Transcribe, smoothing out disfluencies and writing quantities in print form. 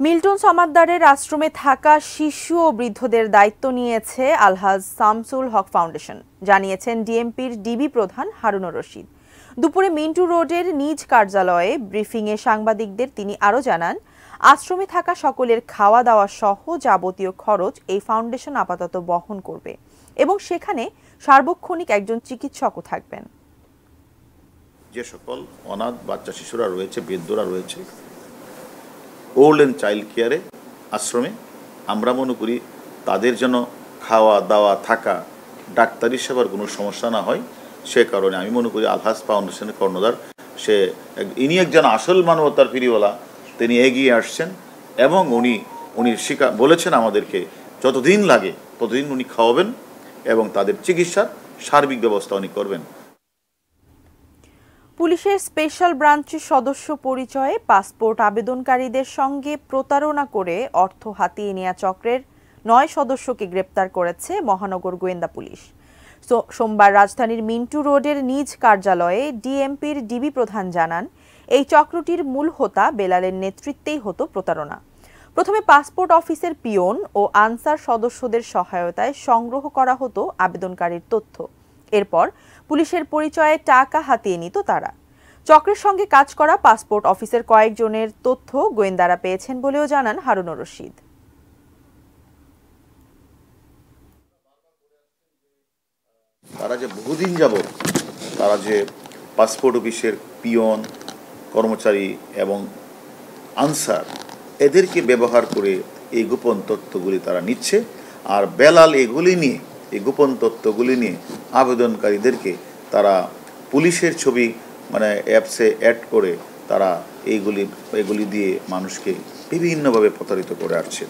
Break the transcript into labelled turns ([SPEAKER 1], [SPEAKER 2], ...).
[SPEAKER 1] Milton সমাদ্দারের আশ্রমে থাকা শিশু ও বৃদ্ধদের দায়িত্ব নিয়েছে আলহাজ শামসুল হক ফাউন্ডেশন, জানিয়েছেন ডিএমপির ডিবি প্রধান হারুনুর রশিদ। দুপুরে মিন্টু রোডের নিজ কার্যালয়ে ব্রিফিংয়ে সাংবাদিকদের তিনি আরও জানান, আশ্রমে থাকা সকলের খাওয়া দাওয়া সহ যাবতীয় খরচ এই ফাউন্ডেশন আপাতত বহন করবে এবং সেখানে সার্বক্ষণিক একজন চিকিৎসকও থাকবেন।
[SPEAKER 2] যে সকল অনাথ বাচ্চা শিশুরা রয়েছে, বৃদ্ধরা রয়েছে ওল্ড অ্যান্ড চাইল্ড কেয়ারে আশ্রমে, আমরা মনে করি তাদের যেন খাওয়া দাওয়া থাকা ডাক্তারি সেবার কোনো সমস্যা না হয়, সে কারণে আমি মনে করি আলহাজ ফাউন্ডেশনের কর্ণধার ইনি একজন আসল মানবতার ফিরিওয়ালা, তিনি এগিয়ে আসছেন এবং উনি বলেছেন আমাদেরকে যতদিন লাগে ততদিন উনি খাওয়াবেন এবং তাদের চিকিৎসার সার্বিক ব্যবস্থা উনি করবেন।
[SPEAKER 1] পুলিশের স্পেশাল ব্রাঞ্চের সদস্য পরিচয়ে পাসপোর্ট আবেদনকারীদের সঙ্গে প্রতারণা করে অর্থ হাতিয়ে নেওয়া চক্রের 9 সদস্যকে গ্রেপ্তার করেছে মহানগর গোয়েন্দা পুলিশ। সোমবার রাজধানীর মিন্টু রোডের নিজ কার্যালয়ে ডিএমপির ডিবি প্রধান জানান, এই চক্রটির মূল হোতা বেলালের নেতৃত্বেই হতো প্রতারণা। প্রথমে পাসপোর্ট অফিসের পিয়ন ও আনসার সদস্যদের সহায়তায় সংগ্রহ করা হতো আবেদনকারীর তথ্য। এরপর পুলিশের পরিচয়ে টাকা হাতিয়ে নিত তারা। চক্রের সঙ্গে কাজ করা পাসপোর্ট অফিসের কয়েকজনের তথ্য গোয়েন্দারা পেয়েছেন বলেও জানান হারুনুর রশিদ।
[SPEAKER 2] তারা যে বহুদিন যাবত তারা যে পাসপোর্ট অফিসের পিয়ন কর্মচারী এবং আনসার এদেরকে ব্যবহার করে এই গোপন তথ্যগুলি তারা নিচ্ছে, আর বেলাল এই গোপন তথ্যগুলি নিয়ে আবেদনকারীদেরকে তারা পুলিশের ছবি অ্যাপসে অ্যাড করে তারা এইগুলি দিয়ে মানুষকে বিভিন্নভাবে প্রতারিত করে আসছে।